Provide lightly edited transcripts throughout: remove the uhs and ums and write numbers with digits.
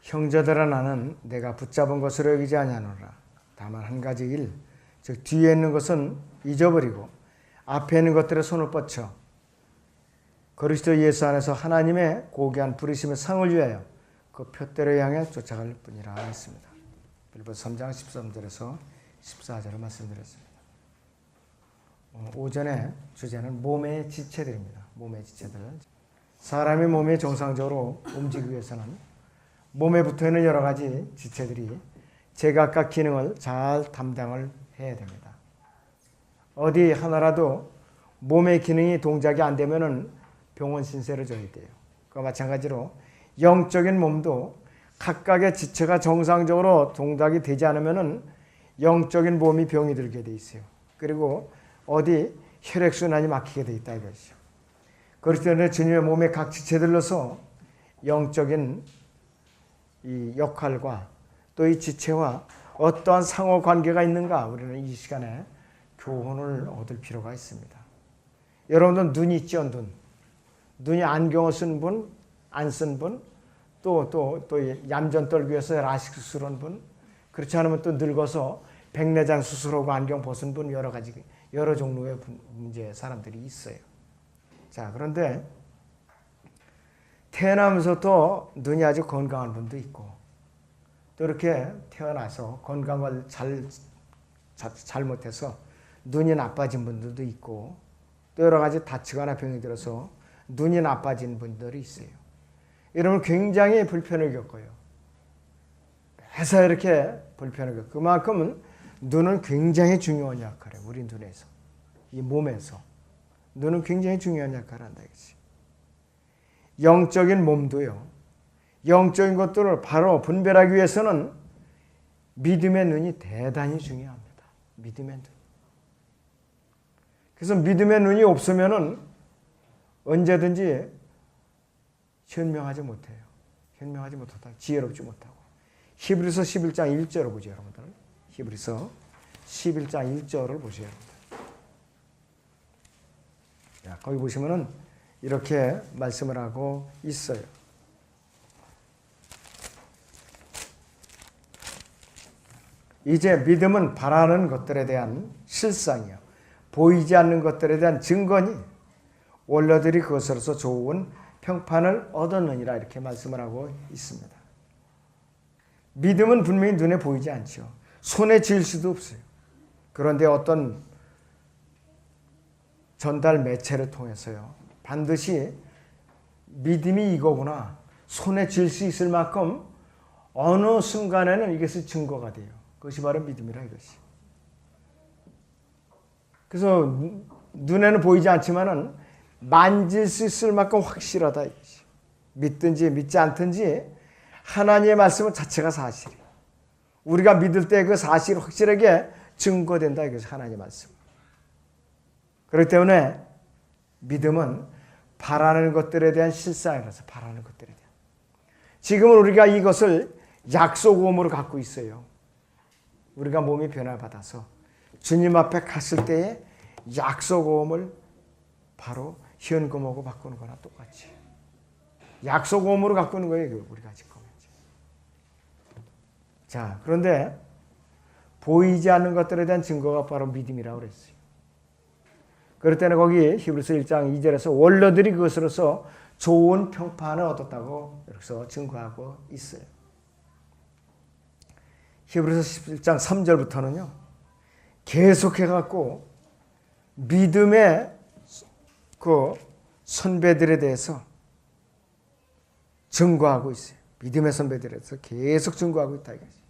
형제들아 나는 내가 붙잡은 것으로 여기지 아니하노라. 다만 한 가지 일, 즉 뒤에 있는 것은 잊어버리고 앞에 있는 것들에 손을 뻗쳐 그리스도 예수 안에서 하나님의 고귀한 부르심의 상을 위하여 그 표대로 향해 쫓아갈 뿐이라 했습니다. 빌립보서 3장 13절에서 14절을 말씀드렸습니다. 오전에 주제는 몸의 지체들입니다. 몸의 지체들. 사람의 몸이 정상적으로 움직이기 위해서는 몸에 붙어있는 여러 가지 지체들이 제각각 기능을 잘 담당을 해야 됩니다. 어디 하나라도 몸의 기능이 동작이 안 되면은 병원 신세를 져야 돼요. 그와 마찬가지로 영적인 몸도 각각의 지체가 정상적으로 동작이 되지 않으면은 영적인 몸이 병이 들게 돼 있어요. 그리고 어디 혈액순환이 막히게 돼 있다 이것이죠. 그렇기 때문에 주님의 몸의 각 지체들로서 영적인 이 역할과 또 이 지체와 어떠한 상호 관계가 있는가 우리는 이 시간에 교훈을 얻을 필요가 있습니다. 여러분들 눈이 있죠, 눈. 눈이 안경을 쓴 분, 안 쓴 분, 또 얌전 떨기 위해서 라식 수술한 분, 그렇지 않으면 또 늙어서 백내장 수술하고 안경 벗은 분, 여러 종류의 문제 사람들이 있어요. 자, 그런데 태어나면서부터 눈이 아주 건강한 분도 있고, 또 이렇게 태어나서 건강을 잘못해서 눈이 나빠진 분들도 있고, 또 여러 가지 다치거나 병이 들어서 눈이 나빠진 분들이 있어요. 이러면 굉장히 불편을 겪어요. 매사 이렇게 불편을 겪고, 그만큼은 눈은 굉장히 중요한 역할을 해요. 우리 눈에서, 이 몸에서. 눈은 굉장히 중요한 역할을 한다 이거지. 영적인 몸도요. 영적인 것들을 바로 분별하기 위해서는 믿음의 눈이 대단히 중요합니다. 믿음의 눈. 그래서 믿음의 눈이 없으면은 언제든지 현명하지 못해요. 현명하지 못하다. 지혜롭지 못하고. 히브리서 11장 1절을 보죠, 여러분들. 히브리서 11장 1절을 보세요. 자, 거기 보시면은 이렇게 말씀을 하고 있어요. 이제 믿음은 바라는 것들에 대한 실상이요. 보이지 않는 것들에 대한 증거니 원로들이 그것으로서 좋은 평판을 얻었느니라 이렇게 말씀을 하고 있습니다. 믿음은 분명히 눈에 보이지 않죠. 손에 쥘 수도 없어요. 그런데 어떤 전달 매체를 통해서요. 반드시 믿음이 이거구나. 손에 쥘 수 있을 만큼 어느 순간에는 이것이 증거가 돼요. 그것이 바로 믿음이라 이것이. 그래서 눈에는 보이지 않지만은 만질 수 있을 만큼 확실하다 이것이. 믿든지 믿지 않든지 하나님의 말씀 자체가 사실이에요. 우리가 믿을 때 그 사실이 확실하게 증거된다 이것이 하나님의 말씀. 그렇기 때문에 믿음은 바라는 것들에 대한 실상이라서 바라는 것들에 대한. 지금은 우리가 이것을 약속음으로 갖고 있어요. 우리가 몸이 변화받아서 주님 앞에 갔을 때의 약속음을 바로 현금하고 바꾸는 거나 똑같이. 약속음으로 갖고 있는 거예요. 우리가 지금. 자, 그런데 보이지 않는 것들에 대한 증거가 바로 믿음이라고 그랬어요. 그럴 때는 거기 히브리서 1장 2절에서 원로들이 그것으로서 좋은 평판을 얻었다고 여기서 증거하고 있어요. 히브리서 11장 3절부터는요. 계속해갖고 믿음의 그 선배들에 대해서 증거하고 있어요. 믿음의 선배들에 대해서 계속 증거하고 있다 이거지.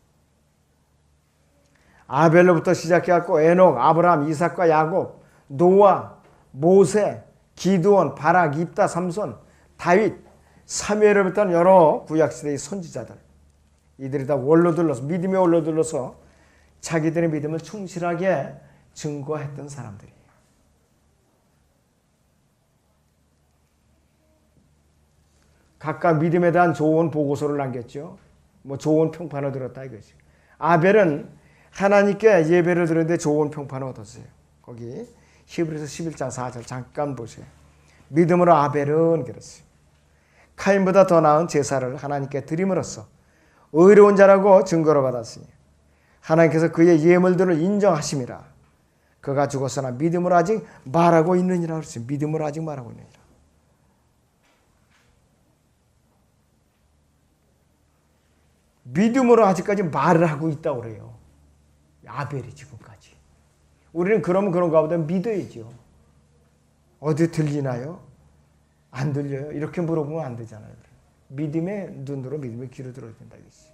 아벨로부터 시작해갖고 에녹, 아브라함, 이삭과 야곱, 노아, 모세, 기드온, 바락, 입다, 삼손, 다윗, 사무엘로부터는 여러 구약시대의 선지자들. 이들이 다 원로들로서 믿음의 원로들로서 자기들의 믿음을 충실하게 증거했던 사람들이에요. 각각 믿음에 대한 좋은 보고서를 남겼죠. 뭐 좋은 평판을 들었다 이거지. 아벨은 하나님께 예배를 드렸는데 좋은 평판을 얻었어요. 거기 히브리서 11장 4절 잠깐 보세요. 믿음으로 아벨은 그랬어요. 카인보다 더 나은 제사를 하나님께 드림으로써 의로운 자라고 증거로 받았으니 하나님께서 그의 예물들을 인정하심이라. 그가 죽었으나 믿음으로 아직 말하고 있느니라 그랬어요. 믿음으로 아직 말하고 있느니라. 믿음으로 아직까지 말을 하고 있다고 그래요. 아벨이 지금까지. 우리는 그러면 그런가 보다 믿어야죠. 어디 들리나요? 안 들려요? 이렇게 물어보면 안 되잖아요. 믿음의 눈으로 믿음의 귀로 들어야 된다 이것이.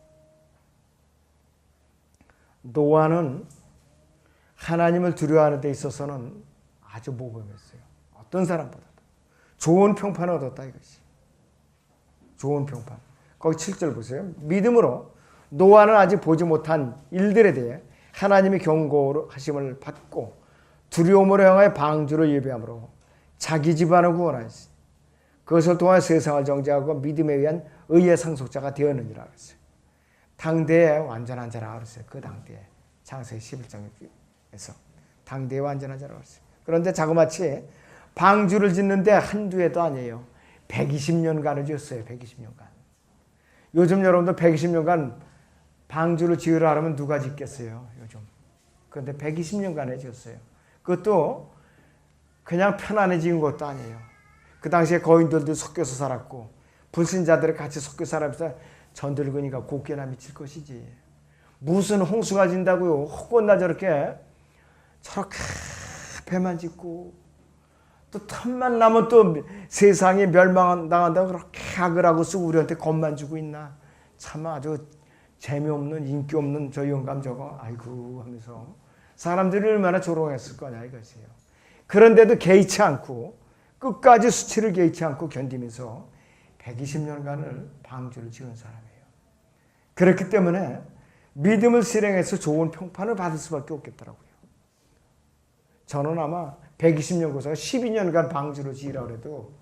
노아는 하나님을 두려워하는 데 있어서는 아주 모범했어요. 어떤 사람보다도. 좋은 평판을 얻었다 이것이. 좋은 평판. 거기 7절 보세요. 믿음으로 노아는 아직 보지 못한 일들에 대해 하나님의 경고하심을 받고 두려움으로 향하여 방주를 예비함으로 자기 집안을 구원하였으니 그것을 통하여 세상을 정죄하고 믿음에 의한 의의 상속자가 되었느니라 그랬어요. 당대에 완전한 자라고 그랬어요. 그 당대에. 창세기 11장에서 당대에 완전한 자라고 그랬어요. 그런데 자그마치 방주를 짓는데 한두 해도 아니에요. 120년간을 지었어요. 120년간. 요즘 여러분들 120년간 방주를 지으라 하면 누가 짓겠어요? 요즘. 그런데 120년간에 지었어요. 그것도 그냥 편안해 지은 것도 아니에요. 그 당시에 거인들도 섞여서 살았고 불신자들이 같이 섞여 살면서 전들으니까 곱게나 미칠 것이지. 무슨 홍수가 진다고요. 혹은 저렇게 배만 짓고 또 틈만 나면 또 세상이 멸망당한다고 그렇게 악을 하고 쓰고 우리한테 겁만 주고 있나. 참 아주 재미없는 인기 없는 저 영감 저거 아이고 하면서 사람들이 얼마나 조롱했을 거냐 이것이에요. 그런데도 개의치 않고 끝까지 수치를 개의치 않고 견디면서 120년간을 방주를 지은 사람이에요. 그렇기 때문에 믿음을 실행해서 좋은 평판을 받을 수밖에 없겠더라고요. 저는 아마 120년 고사가 12년간 방주를 지으라고 해도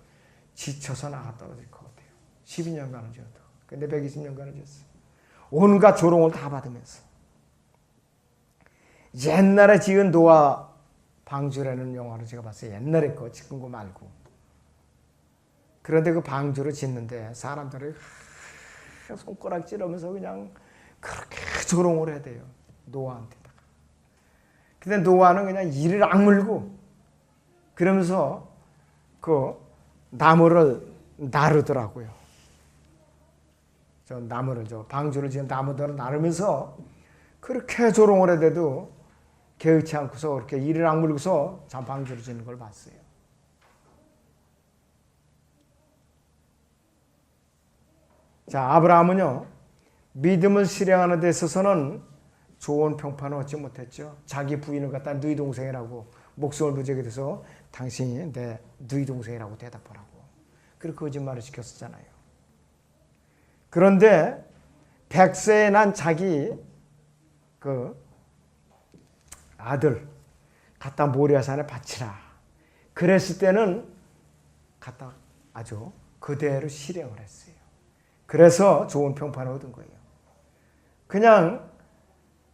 지쳐서 나가 떨어질 것 같아요. 12년간을 지어도. 근데 120년간을 지었어요. 온갖 조롱을 다 받으면서. 옛날에 지은 노아 방주라는 영화를 제가 봤어요. 옛날에 거 지은 거 말고. 그런데 그 방주를 짓는데 사람들이 손가락 찌르면서 그냥 그렇게 조롱을 해야 돼요. 노아한테다가. 근데 노아는 그냥 이를 악물고 그러면서 그 나무를 나르더라고요. 저 나무를 방주를 지은 나무들을 나르면서 그렇게 조롱을 해대도 개의치 않고서 그렇게 이를 악물고서 참 방주를 짓는 걸 봤어요. 자, 아브라함은요, 믿음을 실행하는 데 있어서는 좋은 평판을 얻지 못했죠. 자기 부인을 갖다 너희 동생이라고 목숨을 부지게 돼서 당신이 내 너희 동생이라고 대답하라고. 그렇게 거짓말을 시켰었잖아요. 그런데 100세에 난 자기 그 아들 갖다 모리아산에 바치라. 그랬을 때는 갖다 아주 그대로 실행을 했어요. 그래서 좋은 평판을 얻은 거예요. 그냥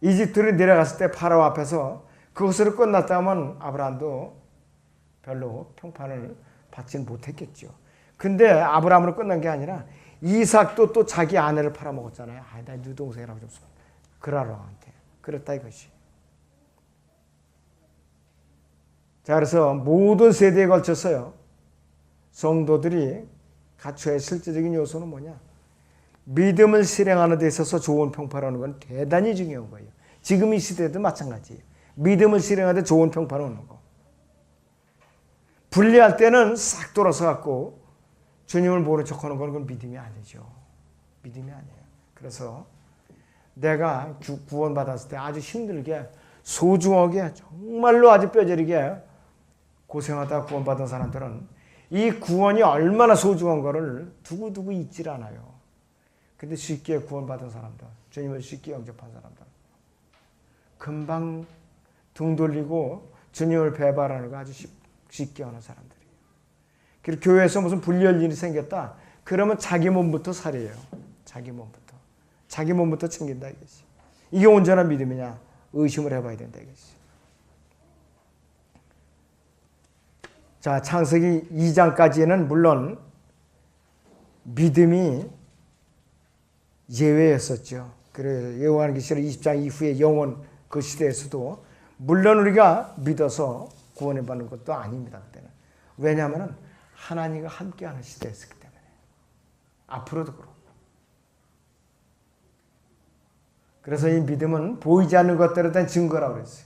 이집트로 내려갔을 때 파라오 앞에서 그것으로 끝났다면 아브라함도 별로 평판을 받지는 못했겠죠. 근데 아브라함으로 끝난 게 아니라 이삭도 또 자기 아내를 팔아먹었잖아요. 나 네 동생이라고 좀 그라로한테. 그랬다 이것이. 자, 그래서 모든 세대에 걸쳐서요. 성도들이 갖춰야 할 실제적인 요소는 뭐냐? 믿음을 실행하는 데 있어서 좋은 평판을 얻는 건 대단히 중요한 거예요. 지금 이 시대도 마찬가지예요. 믿음을 실행하는 데 좋은 평판을 얻는 거. 분리할 때는 싹 돌아서 갖고 주님을 모른 척하는 건 그건 믿음이 아니죠. 믿음이 아니에요. 그래서 내가 구원받았을 때 아주 힘들게 소중하게 정말로 아주 뼈저리게 고생하다 구원받은 사람들은 이 구원이 얼마나 소중한 거를 두고두고 잊질 않아요. 근데 쉽게 구원받은 사람들, 주님을 쉽게 영접한 사람들, 금방 등 돌리고 주님을 배반하는 거 아주 쉽게 하는 사람들이에요. 그리고 교회에서 무슨 불리할 일이 생겼다. 그러면 자기 몸부터 살이에요. 자기 몸부터. 자기 몸부터 챙긴다 이것이. 이게 온전한 믿음이냐? 의심을 해봐야 된다 이것이. 자, 창세기 2장까지는 물론 믿음이 예외였었죠. 그래 요한계시록 20장 이후의 영원 그 시대에서도 물론 우리가 믿어서 구원을 받는 것도 아닙니다. 그때는. 왜냐하면 하나님과 함께하는 시대였기 때문에. 앞으로도 그렇고. 그래서 이 믿음은 보이지 않는 것들에 대한 증거라고 그랬어요.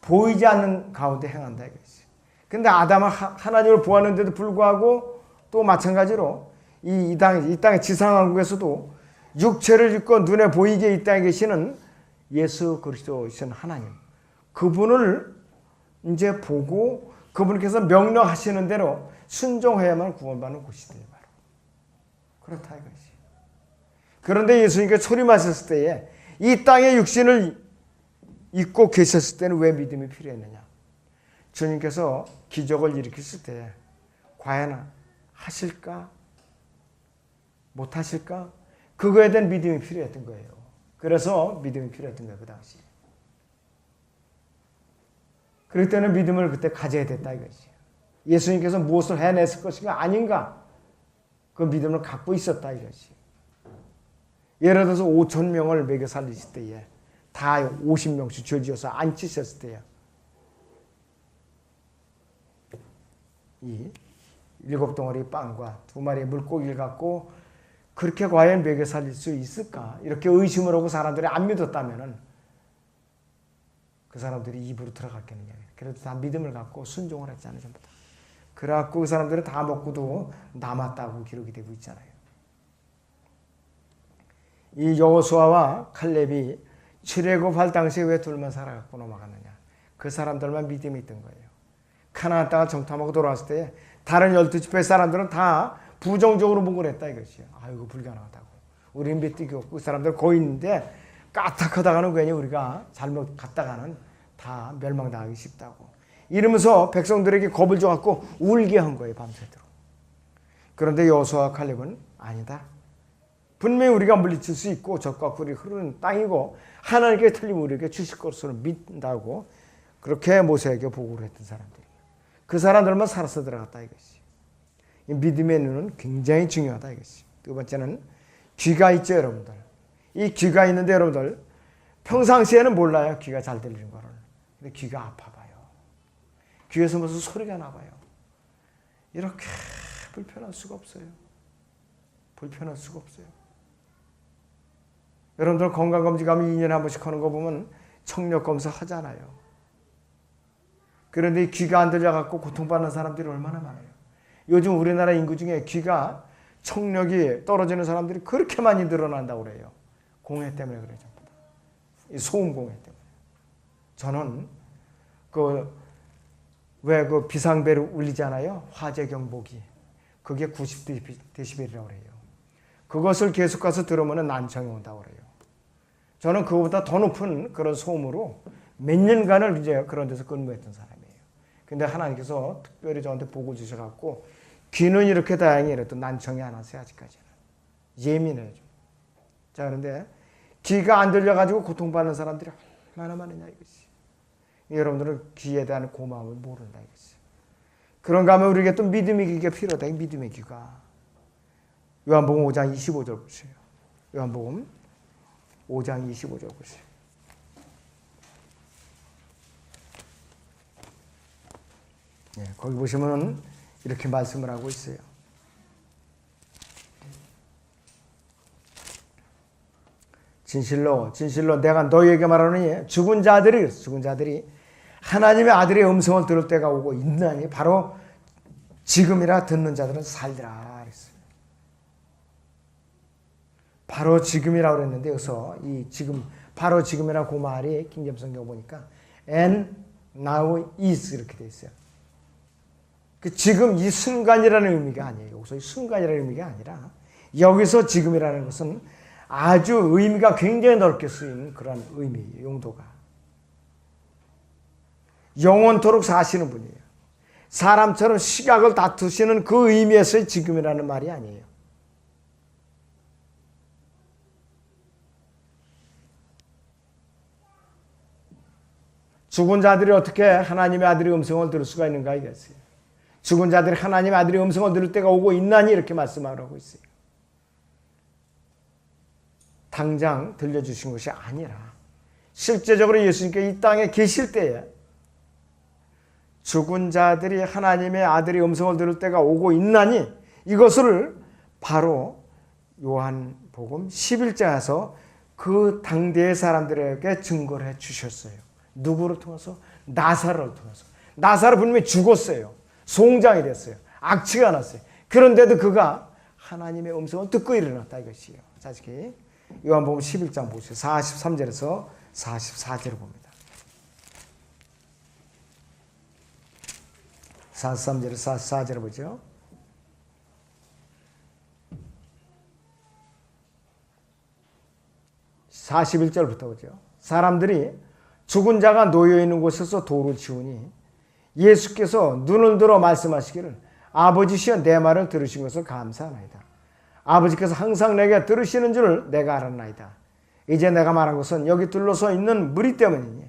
보이지 않는 가운데 행한다 이거지. 근데 아담은 하나님을 보았는데도 불구하고 또 마찬가지로 이 땅의 지상왕국에서도 육체를 입고 눈에 보이게 이 땅에 계시는 예수 그리스도이신 하나님, 그분을 이제 보고 그분께서 명령하시는 대로 순종해야만 구원받는 곳이돼요. 바로 그렇다 이거지. 그런데 예수님께서 소리마셨을 때에 이 땅에 육신을 입고 계셨을 때는 왜 믿음이 필요했느냐? 주님께서 기적을 일으켰을 때 과연 하실까? 못하실까? 그거에 대한 믿음이 필요했던 거예요. 그래서 믿음이 필요했던 거예요. 그 당시에. 그럴 때는 믿음을 그때 가져야 됐다 이거지. 예수님께서 무엇을 해냈을 것인가 아닌가? 그 믿음을 갖고 있었다 이거지. 예를 들어서 5,000명을 먹여 살리실 때에 다 50명씩 줄지어서 앉히셨을 때에 이 7덩어리 빵과 2마리의 물고기를 갖고 그렇게 과연 먹여 살릴 수 있을까? 이렇게 의심을 하고 사람들이 안 믿었다면은 그 사람들이 입으로 들어갔겠느냐. 그래도 다 믿음을 갖고 순종을 했잖아요. 전부 다. 그래갖고 그 사람들은 다 먹고도 남았다고 기록이 되고 있잖아요. 이 여호수아와 칼렙이 출애굽할 당시에 왜 둘만 살아갖고 넘어갔느냐. 그 사람들만 믿음이 있던 거예요. 가나안 땅을 정탐하고 돌아왔을 때 다른 12지파 사람들은 다 부정적으로 보고를 했다 이것이요. 아이고 불가능하다고. 우리는 믿음이 없고 그 사람들 거기 있는데 까딱하다가는 괜히 우리가 잘못 갔다가는 다 멸망당하기 쉽다고. 이러면서 백성들에게 겁을 줘갖고 울게 한 거예요. 밤새도록. 그런데 여호수아와 칼렙은 아니다. 분명히 우리가 물리칠 수 있고 적과 꿀이 흐르는 땅이고 하나님께 틀림 우리에게 주실 것으로 믿는다고 그렇게 모세에게 보고를 했던 사람들이에요. 그 사람들만 살아서 들어갔다 이것이. 믿음의 눈은 굉장히 중요하다 이것이. 두 번째는 귀가 있죠 여러분들. 이 귀가 있는데 여러분들 평상시에는 몰라요. 귀가 잘 들리는 거를. 근데 귀가 아파봐요. 귀에서 무슨 소리가 나봐요. 이렇게 불편할 수가 없어요. 불편할 수가 없어요. 여러분들 건강검진 가면 2년에 한 번씩 하는 거 보면 청력검사 하잖아요. 그런데 이 귀가 안 들려갖고 고통받는 사람들이 얼마나 많아요. 요즘 우리나라 인구 중에 귀가 청력이 떨어지는 사람들이 그렇게 많이 늘어난다고 그래요. 공해 때문에 그래요. 전부 다. 이 소음 공해 때문에. 저는 왜 그 비상벨이 울리잖아요. 화재 경보기. 그게 90dB이라고 그래요. 그것을 계속 가서 들으면 난청이 온다고 그래요. 저는 그거보다 더 높은 그런 소음으로 몇 년간을 이제 그런 데서 근무했던 사람이에요. 근데 하나님께서 특별히 저한테 복을 주셔갖고 귀는 이렇게 다행히 이래도 난청이 안 왔어요. 아직까지는. 예민해요. 좀. 자, 그런데 귀가 안 들려가지고 고통받는 사람들이 얼마나 많으냐 이것이. 여러분들은 귀에 대한 고마움을 모른다 이것이. 그런가 하면 우리에게 또 믿음의 귀가 필요하다. 이 믿음의 귀가. 요한복음 5장 25절 보세요. 요한복음 5장 25절 보세요. 네, 거기 보시면 이렇게 말씀을 하고 있어요. 진실로 진실로 내가 너희에게 말하노니 죽은 자들이 하나님의 아들의 음성을 들을 때가 오고 있나니 바로 지금이라 듣는 자들은 살리라 그랬어요. 바로 지금이라고 그랬는데 여기서 이 지금 바로 지금이라고 그 말이 킹잼성경 보니까 and now is 이렇게 돼 있어요. 그 지금 이 순간이라는 의미가 아니에요. 여기서 이 순간이라는 의미가 아니라 여기서 지금이라는 것은 아주 의미가 굉장히 넓게 쓰이는 그런 의미예요. 용도가. 영원토록 사시는 분이에요. 사람처럼 시각을 다투시는 그 의미에서의 지금이라는 말이 아니에요. 죽은 자들이 어떻게 하나님의 아들의 음성을 들을 수가 있는가 이거였어요. 죽은 자들이 하나님의 아들의 음성을 들을 때가 오고 있나니 이렇게 말씀하고 있어요. 당장 들려주신 것이 아니라 실제적으로 예수님께 이 땅에 계실 때에 죽은 자들이 하나님의 아들의 음성을 들을 때가 오고 있나니 이것을 바로 요한복음 11장에서 그 당대의 사람들에게 증거를 해 주셨어요. 누구를 통해서? 나사로를 통해서. 나사로 분명히 죽었어요. 송장이 됐어요. 악취가 났어요. 그런데도 그가 하나님의 음성을 듣고 일어났다 이것이에요. 자식이 요한복음 11장 보세요. 43절에서 44절을 봅니다. 43절에서 44절을 보죠. (41절부터) 보죠. 사람들이 죽은 자가 놓여있는 곳에서 돌을 치우니 예수께서 눈을 들어 말씀하시기를 아버지시여 내 말을 들으신 것을 감사하나이다. 아버지께서 항상 내게 들으시는 줄 내가 알았나이다. 이제 내가 말한 것은 여기 둘러서 있는 무리 때문이니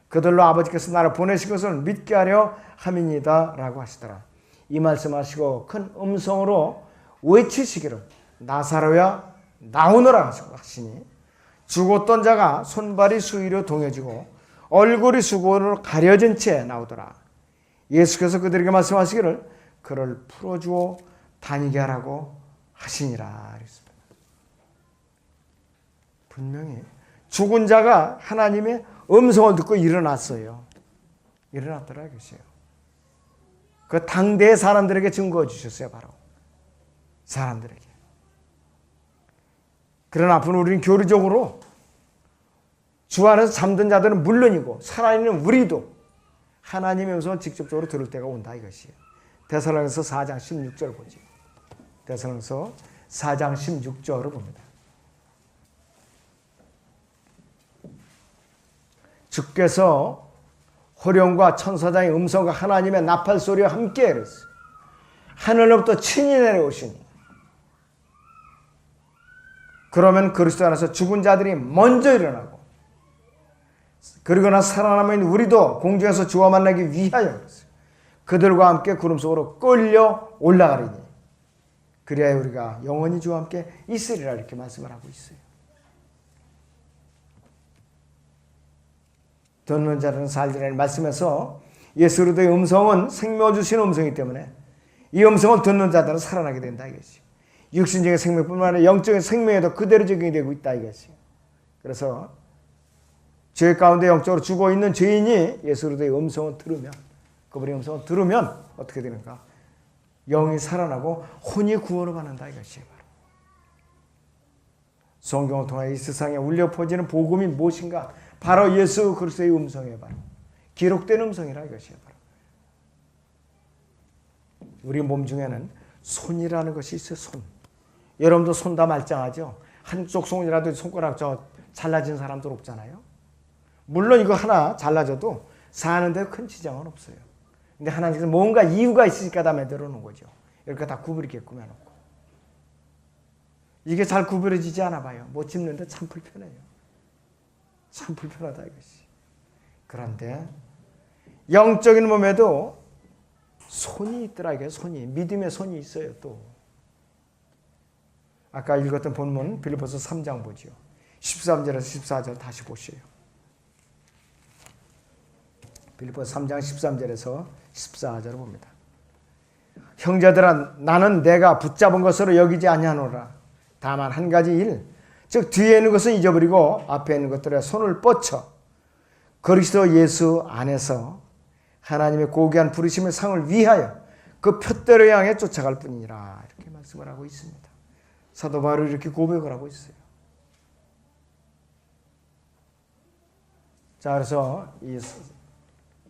그들로 아버지께서 나를 보내신 것을 믿게 하려 함이니이다 라고 하시더라. 이 말씀하시고 큰 음성으로 외치시기를 나사로야 나오너라 하시니 죽었던 자가 손발이 수위로 동여지고 얼굴이 수건으로 가려진 채 나오더라. 예수께서 그들에게 말씀하시기를 그를 풀어주어 다니게 하라고 하시니라. 그랬습니다. 분명히 죽은 자가 하나님의 음성을 듣고 일어났어요. 일어났더라 이것이에요. 그 당대의 사람들에게 증거해 주셨어요. 바로 사람들에게. 그러나 앞으로 우리는 교리적으로 주 안에서 잠든 자들은 물론이고 살아있는 우리도 하나님의 음성을 직접적으로 들을 때가 온다 이것이에요. 데살로니가서 4장 16절 보지. 데살로니가서 4장 16절을 봅니다. 주께서 호령과 천사장의 음성과 하나님의 나팔 소리와 함께 그랬어요. 하늘로부터 친히 내려오시니 그러면 그리스도 안에서 죽은 자들이 먼저 일어나고 그리고 나 살아남은 우리도 공중에서 주와 만나기 위하여 그들과 함께 구름 속으로 끌려 올라가리니 그리하여 우리가 영원히 주와 함께 있으리라 이렇게 말씀을 하고 있어요. 듣는 자는 살리라는 말씀에서 예수 그리스도의 음성은 생명을 주시는 음성이기 때문에 이 음성을 듣는 자들은 살아나게 된다 이것이요. 육신적인 생명뿐만 아니라 영적인 생명에도 그대로 적용이 되고 있다 이것이요. 그래서 죄 가운데 영적으로 죽어있는 죄인이 예수 그리스도의 음성을 들으면 그분의 음성을 들으면 어떻게 되는가? 영이 살아나고 혼이 구원을 받는다 이것이에요. 바로. 성경을 통해 이 세상에 울려 퍼지는 복음이 무엇인가? 바로 예수 그리스도의 음성이에요. 바로. 기록된 음성이라 이것이에요. 바로. 우리 몸 중에는 손이라는 것이 있어요. 손. 여러분도 손 다 말짱하죠? 한쪽 손이라도 손가락 잘라진 사람들 없잖아요. 물론 이거 하나 잘라져도 사는데 큰 지장은 없어요. 근데 하나님께서 뭔가 이유가 있으니까 다 만들어 놓은 거죠. 이렇게 다 구부리게 꾸며놓고. 이게 잘 구부러지지 않아 봐요. 못 짚는데 참 불편해요. 참 불편하다 이것이. 그런데 영적인 몸에도 손이 있더라 이게 손이. 믿음의 손이 있어요 또. 아까 읽었던 본문 빌립보서 3장 보죠. 13절에서 14절 다시 보세요. 빌립보서 3장 13절에서 14절을 봅니다. 형제들아 나는 내가 붙잡은 것으로 여기지 아니하노라. 다만 한 가지 일, 즉 뒤에 있는 것은 잊어버리고 앞에 있는 것들에 손을 뻗쳐 그리스도 예수 안에서 하나님의 고귀한 부르심의 상을 위하여 그 표대로 향해 쫓아갈 뿐이니라. 이렇게 말씀을 하고 있습니다. 사도 바울이 이렇게 고백을 하고 있어요. 자, 그래서 이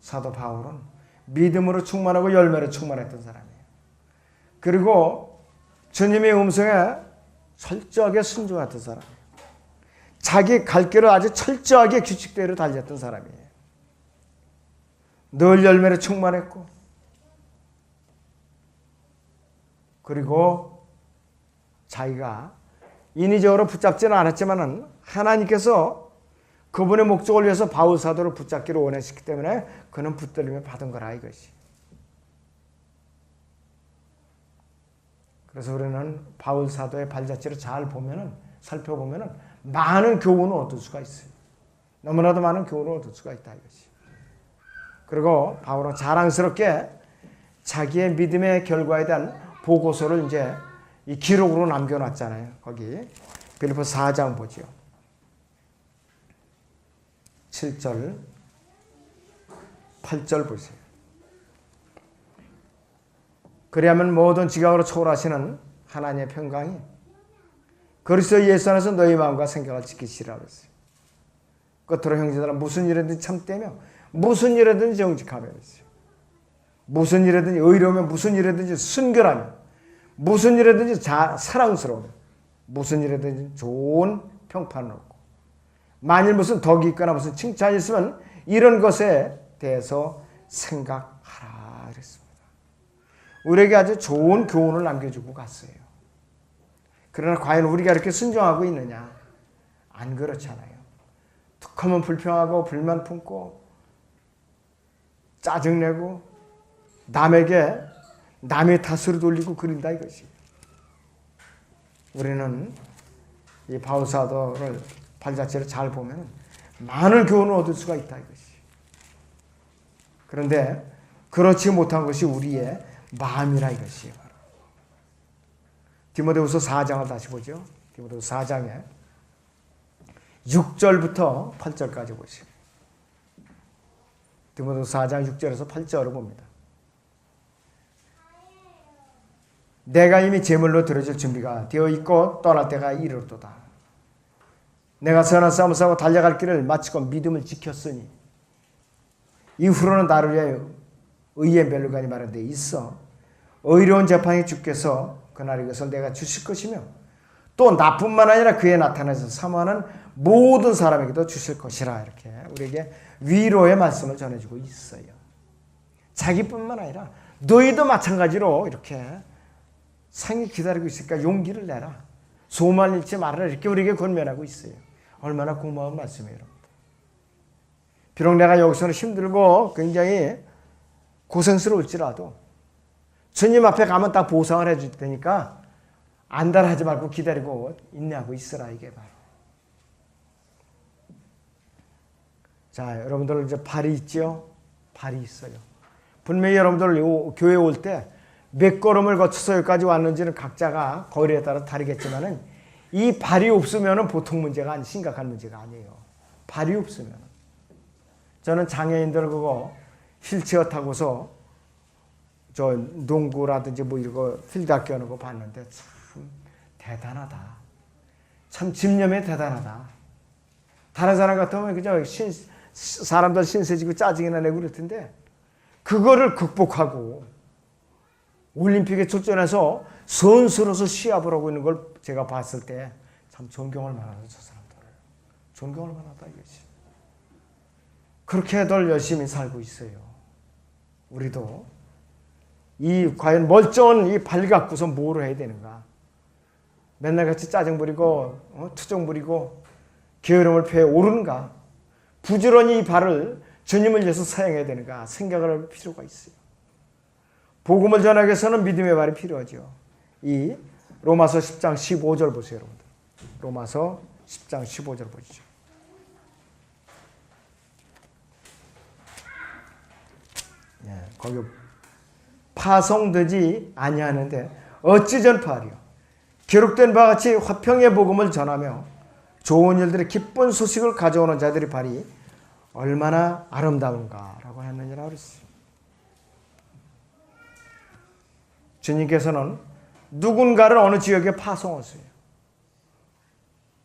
사도 바울은 믿음으로 충만하고 열매로 충만했던 사람이에요. 그리고 주님의 음성에 철저하게 순종했던 사람이에요. 자기 갈 길을 아주 철저하게 규칙대로 달렸던 사람이에요. 늘 열매로 충만했고 그리고 자기가 인위적으로 붙잡지는 않았지만 하나님께서 그분의 목적을 위해서 바울 사도를 붙잡기를 원하셨기 때문에 그는 붙들림을 받은 거라 이것이. 그래서 우리는 바울 사도의 발자취를 잘 보면은 살펴보면은 많은 교훈을 얻을 수가 있어요. 너무나도 많은 교훈을 얻을 수가 있다 이것이. 그리고 바울은 자랑스럽게 자기의 믿음의 결과에 대한 보고서를 이제 이 기록으로 남겨놨잖아요. 거기 빌립보서 4장 보죠. 7절, 8절 보세요. 그리하면 모든 지각으로 초월하시는 하나님의 평강이 그리스도 예수 안에서 너희 마음과 생각을 지키시라 그랬어요. 끝으로 형제들아 무슨 일이든지 참되며 무슨 일이든지 정직하며 그랬어요. 무슨 일이든지 의로우며 무슨 일이든지 순결하며 무슨 일이든지 사랑스러우며 무슨 일이든지 좋은 평판을 얻고 만일 무슨 덕이 있거나 무슨 칭찬이 있으면 이런 것에 대해서 생각하라 그랬습니다. 우리에게 아주 좋은 교훈을 남겨주고 갔어요. 그러나 과연 우리가 이렇게 순종하고 있느냐? 안 그렇잖아요. 툭하면 불평하고 불만 품고 짜증내고 남에게 남의 탓으로 돌리고 그런다 이것이. 우리는 이 바울 사도를 발자취를 잘 보면 많은 교훈을 얻을 수가 있다 이것이. 그런데 그렇지 못한 것이 우리의 마음이라 이것이에요. 디모데후서 4장을 다시 보죠. 디모데후서 4장에 6절부터 8절까지 보시죠. 디모데후서 4장 6절에서 8절을 봅니다. 내가 이미 제물로 드려질 준비가 되어 있고 떠날 때가 이르렀도다. 내가 선한 싸움을 싸고 달려갈 길을 마치고 믿음을 지켰으니 이후로는 나를 위하여 의의 멸류관이 마련되어 있어 의로운 재판이 주께서 그날 이것을 내가 주실 것이며 또 나뿐만 아니라 그에 나타나서 사모하는 모든 사람에게도 주실 것이라. 이렇게 우리에게 위로의 말씀을 전해주고 있어요. 자기뿐만 아니라 너희도 마찬가지로 이렇게 상이 기다리고 있으니까 용기를 내라. 소망을 잃지 말아라. 이렇게 우리에게 권면하고 있어요. 얼마나 고마운 말씀이에요. 여러분. 비록 내가 여기서는 힘들고 굉장히 고생스러울지라도 주님 앞에 가면 딱 보상을 해줄 테니까 안달하지 말고 기다리고 인내하고 있으라. 이게 바로. 자, 여러분들 이제 발이 있죠? 발이 있어요. 분명히 여러분들 교회 올 때 몇 걸음을 거쳐서 여기까지 왔는지는 각자가 거리에 따라 다르겠지만은 이 발이 없으면은 보통 문제가 심각한 문제가 아니에요. 발이 없으면. 저는 장애인들 그거 휠체어 타고서 저 농구라든지 뭐 이거 필드 학교 하는 거 봤는데 참 대단하다. 참 집념이 대단하다. 다른 사람 같으면 그냥 사람들 신세지고 짜증이나 내고 그럴 텐데 그거를 극복하고 올림픽에 출전해서 선수로서 시합을 하고 있는 걸 제가 봤을 때 참 존경할 만하다. 저 사람들을. 존경할 만하다 이것이. 그렇게들 열심히 살고 있어요. 우리도 이 과연 멀쩡한 이 발 갖고서 뭐를 해야 되는가? 맨날 같이 짜증 부리고 투정 부리고 게으름을 펴 오르는가? 부지런히 이 발을 주님을 위해서 사용해야 되는가? 생각을 할 필요가 있어요. 복음을 전하기 위해서는 믿음의 발이 필요하죠. 이 로마서 10장 15절 보세요, 여러분들. 로마서 10장 15절 보시죠. 예, 거기 파송되지 아니하는데 어찌 전파하리요? 기록된 바와 같이 화평의 복음을 전하며 좋은 일들의 기쁜 소식을 가져오는 자들의 발이 얼마나 아름다운가라고 했느니라 그랬어요. 주님께서는 누군가를 어느 지역에 파송하세요.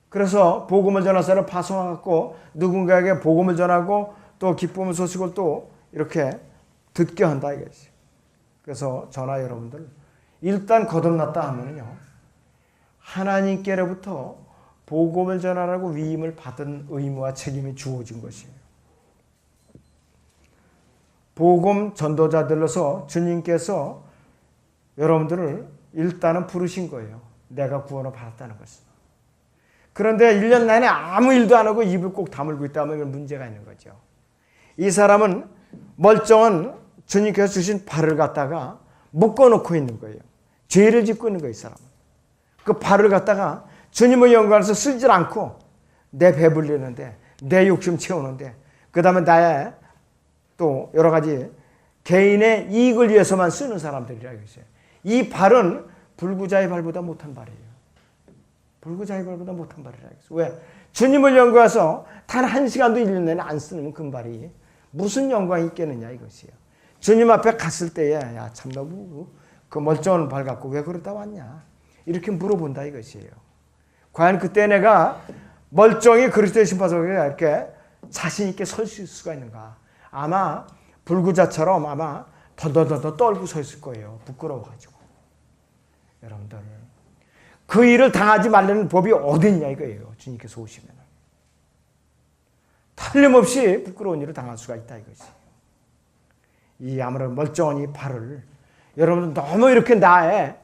그래서 복음을 전하사를 파송하고 누군가에게 복음을 전하고 또 기쁨의 소식을 또 이렇게 듣게 한다 이거지. 그래서 저나 여러분들 일단 거듭났다 하면은요 하나님께로부터 복음을 전하라고 위임을 받은 의무와 책임이 주어진 것이에요. 복음 전도자들로서 주님께서 여러분들을 일단은 부르신 거예요. 내가 구원을 받았다는 것은. 그런데 1년 내내 아무 일도 안 하고 입을 꼭 다물고 있다면 문제가 있는 거죠. 이 사람은 멀쩡한 주님께서 주신 발을 갖다가 묶어놓고 있는 거예요. 죄를 짓고 있는 거예요. 이 사람은. 그 발을 갖다가 주님의 영광에서 쓰질 않고 내 배불리는데, 내 욕심 채우는데, 그 다음에 나의 또 여러 가지 개인의 이익을 위해서만 쓰는 사람들이라고 했어요. 이 발은 불구자의 발보다 못한 발이에요. 불구자의 발보다 못한 발이라고 했어요. 왜? 주님을 연구해서 단 한 시간도 1년 내내 안 쓰는 금발이 무슨 영광이 있겠느냐 이것이에요. 주님 앞에 갔을 때에 야, 참 너무 그 멀쩡한 발 갖고 왜 그러다 왔냐 이렇게 물어본다 이것이에요. 과연 그때 내가 멀쩡히 그리스도의 심판석에 이렇게 자신 있게 설 수가 있는가? 아마 불구자처럼 아마 더더더더 떨고 서 있을 거예요. 부끄러워가지고. 여러분들 그 일을 당하지 말라는 법이 어디 있냐 이거예요. 주님께서 오시면 틀림없이 부끄러운 일을 당할 수가 있다 이것이. 이 아무런 멀쩡한 이 발을 여러분들 너무 이렇게 나의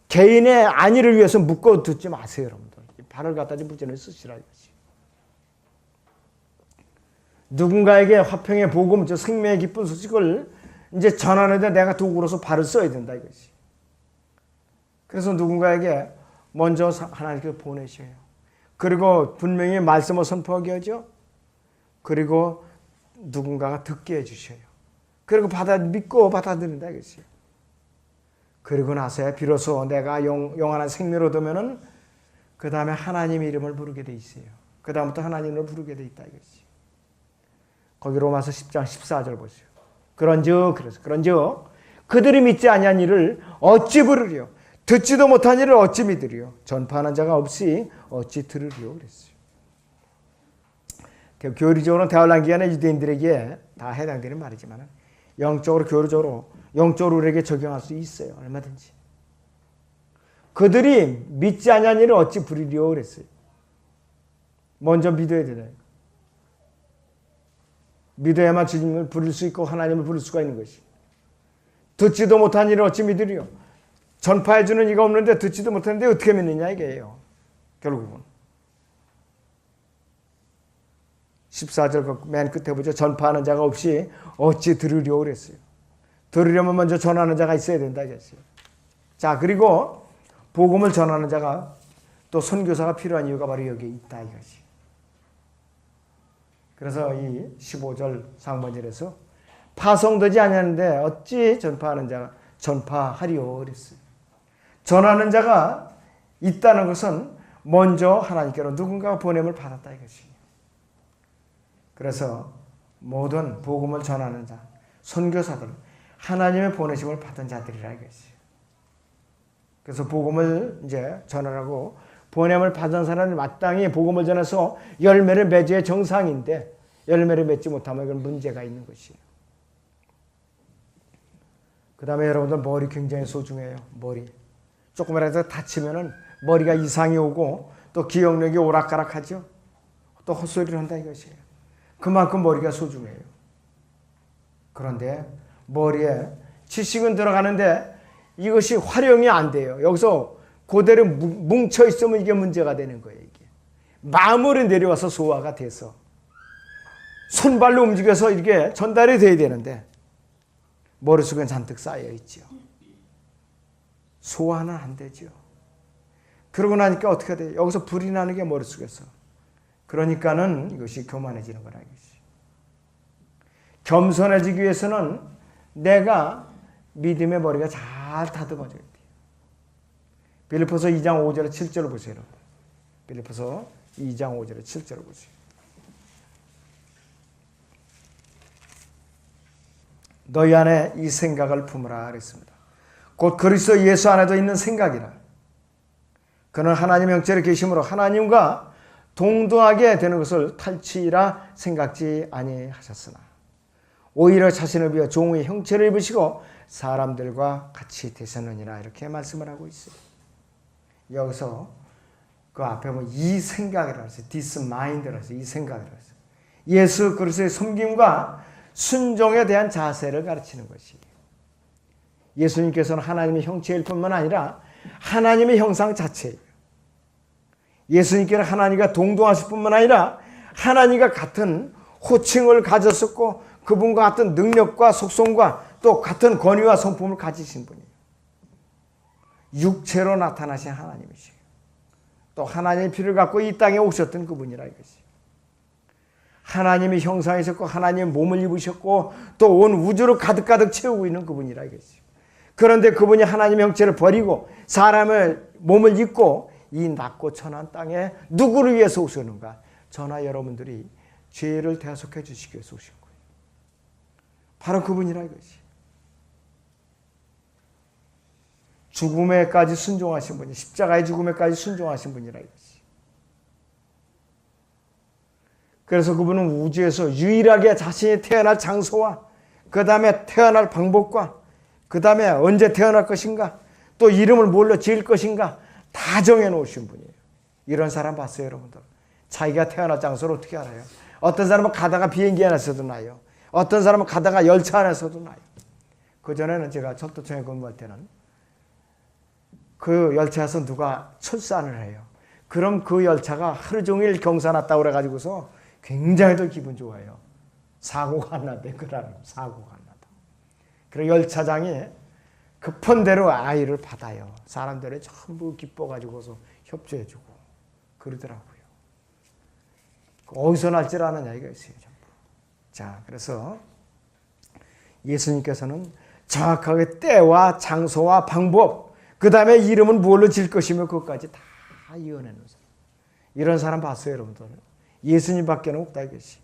개인의 안위를 위해서 묶어 듣지 마세요. 여러분들 이 발을 갖다 무전을 쓰시라 이것이. 누군가에게 화평의 복음, 저 생명의 기쁜 소식을 이제 전하는데 내가 도구로서 발을 써야 된다 이것이. 그래서 누군가에게 먼저 하나님께 보내셔요. 그리고 분명히 말씀을 선포하게 하죠. 그리고 누군가가 듣게 해주셔요. 그리고 믿고 받아들인다 이것이에요. 그리고 나서야 비로소 내가 영원한 생명을 얻으면은 그 다음에 하나님 이름을 부르게 돼 있어요. 그 다음부터 하나님을 부르게 돼 있다 이것이. 거기 로마서 10장 14절 보세요. 그런즉 그들이 믿지 아니한 일을 어찌 부르리요? 듣지도 못한 일을 어찌 믿으리요? 전파하는 자가 없이 어찌 들으리요? 그랬어요. 교리적으로는 대환란 기간에 유대인들에게 다 해당되는 말이지만 영적으로 교리적으로 영적으로 우리에게 적용할 수 있어요. 얼마든지. 그들이 믿지 아니한 일을 어찌 부르리요? 그랬어요. 먼저 믿어야 되나요? 믿어야만 주님을 부를 수 있고 하나님을 부를 수가 있는 것이. 듣지도 못한 일을 어찌 믿으리요? 전파해주는 이가 없는데 듣지도 못하는데 어떻게 믿느냐 이게요. 결국은 14절 맨 끝에 보죠. 전파하는 자가 없이 어찌 들으려 그랬어요. 들으려면 먼저 전하는 자가 있어야 된다 이랬어요. 자, 그리고 복음을 전하는 자가 또 선교사가 필요한 이유가 바로 여기에 있다 이것이. 그래서 이 15절 상반절에서 파송되지 아니하는데 어찌 전파하는 자가 전파하리요 그랬어요. 전하는 자가 있다는 것은 먼저 하나님께로 누군가가 보냄을 받았다 이것이. 그래서 모든 복음을 전하는 자, 선교사들, 하나님의 보내심을 받은 자들이라 이것이. 그래서 복음을 이제 전하라고 보냄을 받은 사람이 마땅히 복음을 전해서 열매를 맺어야 정상인데 열매를 맺지 못하면 이건 문제가 있는 것이에요. 그 다음에 여러분들 머리 굉장히 소중해요. 머리. 조금이라도 다치면은 머리가 이상이 오고 또 기억력이 오락가락하죠. 또 헛소리를 한다 이것이에요. 그만큼 머리가 소중해요. 그런데 머리에 지식은 들어가는데 이것이 활용이 안 돼요. 여기서 그대로 뭉쳐 있으면 이게 문제가 되는 거예요. 이게 마음으로 내려와서 소화가 돼서 손발로 움직여서 이렇게 전달이 돼야 되는데 머릿속엔 잔뜩 쌓여 있죠. 소화는 안 되죠. 그러고 나니까 어떻게 돼요? 여기서 불이 나는 게 머릿속에서. 그러니까는 이것이 교만해지는 거라 이것이. 겸손해지기 위해서는 내가 믿음의 머리가 잘 다듬어져야 돼요. 빌립보서 2장 5절에 7절을 보세요. 빌립보서 2장 5절에 7절을 보세요. 너희 안에 이 생각을 품으라 그랬습니다. 곧 그리스도 예수 안에도 있는 생각이라. 그는 하나님 형체로 계심으로 하나님과 동등하게 되는 것을 탈취라 생각지 아니하셨으나 오히려 자신을 비워 종의 형체를 입으시고 사람들과 같이 되셨느니라 이렇게 말씀을 하고 있어요. 여기서 그 앞에 보면 이 생각이라고 했어요. This mind라고 했어요. 이 생각이라고 했어요. 예수 그리스도의 섬김과 순종에 대한 자세를 가르치는 것이에요. 예수님께서는 하나님의 형체일 뿐만 아니라 하나님의 형상 자체예요. 예수님께는 하나님과 동등하실 뿐만 아니라 하나님과 같은 호칭을 가졌었고 그분과 같은 능력과 속성과 또 같은 권위와 성품을 가지신 분이에요. 육체로 나타나신 하나님이시에요. 또 하나님의 피를 갖고 이 땅에 오셨던 그분이라 이것이. 하나님의 형상이셨고 하나님의 몸을 입으셨고 또 온 우주를 가득가득 채우고 있는 그분이라 이것이. 그런데 그분이 하나님의 형체를 버리고 사람의 몸을 입고 이 낮고 천한 땅에 누구를 위해서 오셨는가? 저나 여러분들이 죄를 대속해 주시기 위해서 오신 거예요. 바로 그분이라 이것이. 죽음에까지 순종하신 분이, 십자가의 죽음에까지 순종하신 분이라 이것이. 그래서 그분은 우주에서 유일하게 자신이 태어날 장소와 그 다음에 태어날 방법과 그 다음에 언제 태어날 것인가 또 이름을 뭘로 지을 것인가 다 정해놓으신 분이에요. 이런 사람 봤어요, 여러분들? 자기가 태어날 장소를 어떻게 알아요? 어떤 사람은 가다가 비행기 안에서도 나요. 어떤 사람은 가다가 열차 안에서도 나요. 그전에는 제가 철도청에 근무할 때는 그 열차에서 누가 출산을 해요. 그럼 그 열차가 하루 종일 경사 났다고 그래가지고서 굉장히 더 기분 좋아요. 사고가 안 났대. 그날 사고가 안 났다. 그리고 열차장이 급한 대로 아이를 받아요. 사람들이 전부 기뻐가지고서 협조해주고 그러더라고요. 어디서 날 줄 아느냐 이거였어요. 전부. 자, 그래서 예수님께서는 정확하게 때와 장소와 방법, 그 다음에 이름은 무엇로 질 것이며 그것까지 다 이어내는 사람. 이런 사람 봤어요, 여러분들? 예수님밖에 없다 이것이.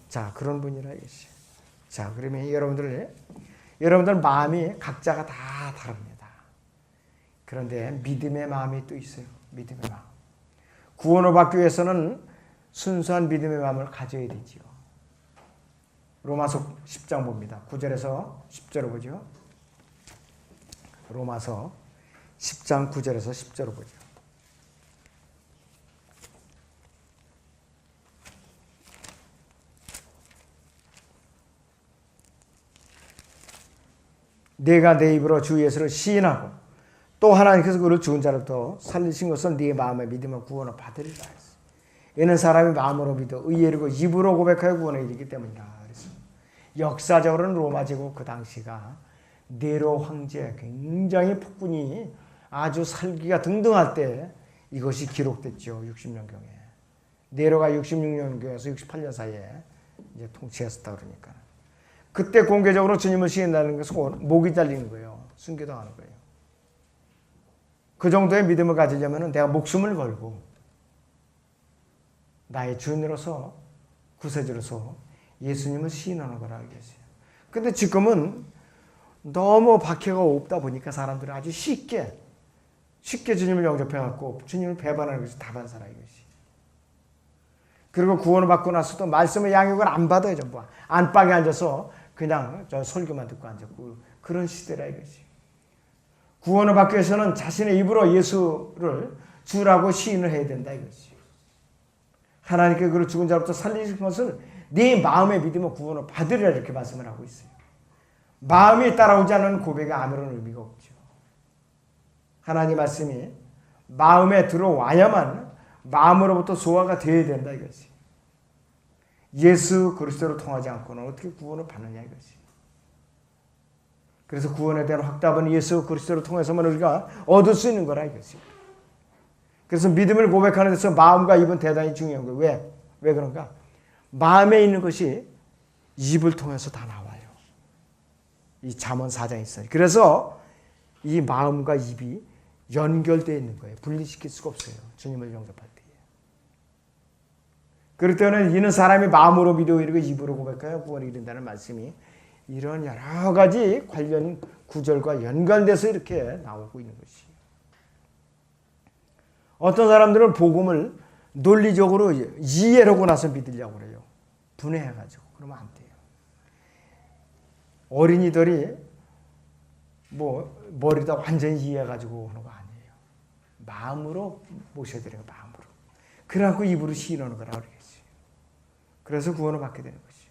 자, 그런 분이라 이것이. 자, 그러면 여러분들 마음이 각자가 다 다릅니다. 그런데 믿음의 마음이 또 있어요. 믿음의 마음. 구원을 받기 위해서는 순수한 믿음의 마음을 가져야 되지요. 로마서 10장 봅니다. 9절에서 10절을 보죠. 로마서 10장 9절에서 10절을 보죠. 내가 내 입으로 주 예수를 시인하고 또 하나님께서 그를 죽은 자로부터 살리신 것은 네 마음의 믿음을 구원을 받으리라 했어. 이는 사람이 마음으로 믿어 의에 이르고 입으로 고백하여 구원에 이르기 때문이라 그랬어. 역사적으로는 로마 제국 그 당시가 네로 황제 굉장히 폭군이 아주 살기가 등등할 때 이것이 기록됐죠. 60년경에. 네로가 66년경에서 68년 사이에 이제 통치했었다 그러니까. 그때 공개적으로 주님을 시인하는 것은 목이 잘리는 거예요. 순교당하는 거예요. 그 정도의 믿음을 가지려면 내가 목숨을 걸고 나의 주인으로서 구세주로서 예수님을 시인하는 거라 이것이에요. 근데 지금은 너무 박해가 없다 보니까 사람들이 아주 쉽게 주님을 영접해갖고 주님을 배반하는 것이 다반사라 이것이. 그리고 구원을 받고 나서도 말씀의 양육을 안 받아요. 전부 안방에 앉아서 그냥 저 설교만 듣고 앉았고 그런 시대라 이것이. 구원을 받기 위해서는 자신의 입으로 예수를 주라고 시인을 해야 된다 이것이. 하나님께 그를 죽은 자로부터 살리신 것을 네 마음에 믿으면 구원을 받으리라 이렇게 말씀을 하고 있어요. 마음이 따라오지 않는 고백에 아무런 의미가 없죠. 하나님 말씀이 마음에 들어와야만 마음으로부터 소화가 되어야 된다 이것이. 예수 그리스도로 통하지 않고는 어떻게 구원을 받느냐 이것이. 그래서 구원에 대한 확답은 예수 그리스도를 통해서만 우리가 얻을 수 있는 거라 이것이. 그래서 믿음을 고백하는 데서 마음과 입은 대단히 중요한 거예요. 왜 그런가? 마음에 있는 것이 입을 통해서 다 나와요. 이 잠언 4장에 있어요. 그래서 이 마음과 입이 연결되어 있는 거예요. 분리시킬 수가 없어요. 주님을 영접할 때. 그렇기 때문에 이는 사람이 마음으로 믿어 이르고 입으로 고백하여 구원에 이른다는 말씀이 이런 여러 가지 관련 구절과 연관돼서 이렇게 나오고 있는 것이에요. 어떤 사람들은 복음을 논리적으로 이해하고 나서 믿으려고 그래요. 분해해가지고. 그러면 안 돼요. 어린이들이 머리다 완전히 이해해가지고 하는 거 아니에요. 마음으로 모셔야 되는 거 마음으로. 그래갖고 입으로 시인하는 거라고 그러겠어요. 그래서 구원을 받게 되는 것이죠.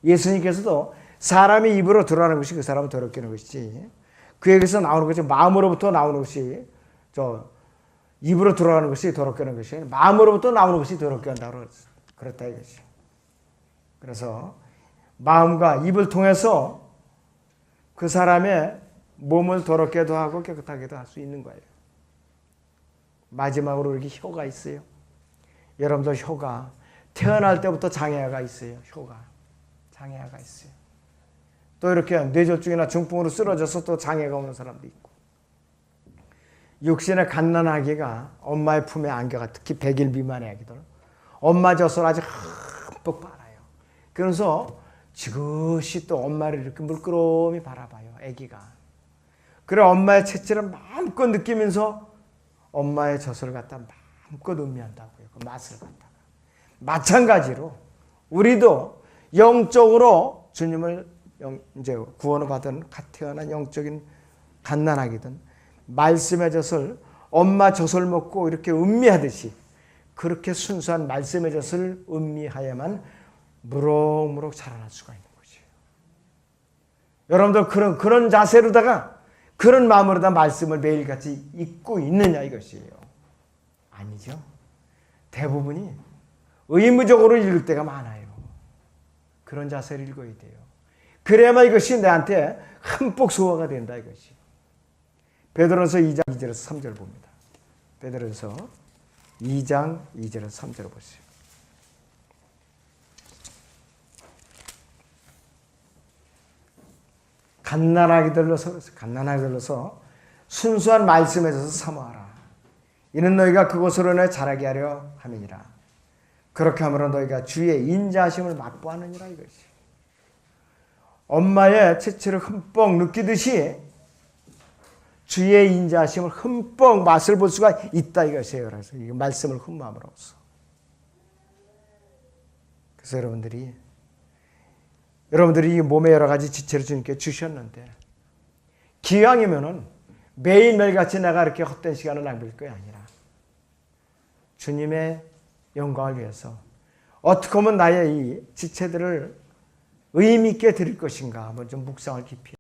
예수님께서도 사람이 입으로 들어가는 것이 그 사람을 더럽게 하는 것이지 그에게서 나오는 것이 마음으로부터 나오는 것이 입으로 들어가는 것이 더럽게 하는 것이 마음으로부터 나오는 것이 더럽게 한다고 그렇다 이것이. 그래서 마음과 입을 통해서 그 사람의 몸을 더럽게도 하고 깨끗하게도 할 수 있는 거예요. 마지막으로 이렇게 혀가 있어요. 여러분들 혀가 태어날 때부터 장애아가 있어요. 장애아가 있어요. 또 이렇게 뇌졸중이나 중풍으로 쓰러져서 또 장애가 오는 사람도 있고. 육신의 갓난아기가 엄마의 품에 안겨가 특히 100일 미만의 아기들은 엄마 젖을 아주 흠뻑 빨아요. 그래서 지그시 또 엄마를 이렇게 물끄러미 바라봐요. 아기가. 그래 엄마의 채취를 마음껏 느끼면서 엄마의 젖을 갖다 마음껏 음미한다고요. 그 맛을 갖다가. 마찬가지로 우리도 영적으로 주님을 이제 구원을 받은 태어난 영적인 갓난아기든 말씀의 젖을 엄마 젖을 먹고 이렇게 음미하듯이 그렇게 순수한 말씀의 젖을 음미하야만 무럭무럭 자라날 수가 있는 거죠. 여러분들 그런 자세로다가 그런 마음으로다 말씀을 매일같이 읽고 있느냐 이것이에요. 아니죠. 대부분이 의무적으로 읽을 때가 많아요. 그런 자세를 읽어야 돼요. 그래야만 이것이 내한테 흠뻑 소화가 된다 이것이. 베드로서 2장 2절에서 3절 봅니다. 베드로서 2장 2절에서 3절을 보세요. 갓난아기들로서 순수한 말씀에 젖을 사모하라. 이는 너희가 그것으로 내 자라게 하려 함이니라. 그렇게 함으로 너희가 주의 인자하심을 맛보았느니라 이것이. 엄마의 채취를 흠뻑 느끼듯이 주의 인자하심을 흠뻑 맛을 볼 수가 있다 이것이에요. 그래서 이 말씀을 흠모함으로써. 그래서 여러분들이 이 몸의 여러 가지 지체를 주님께 주셨는데 기왕이면은 매일매일같이 내가 이렇게 헛된 시간을 낭비할 게 아니라 주님의 영광을 위해서 어떻게 하면 나의 이 지체들을 의미 있게 드릴 것인가 한번 좀 묵상을 깊이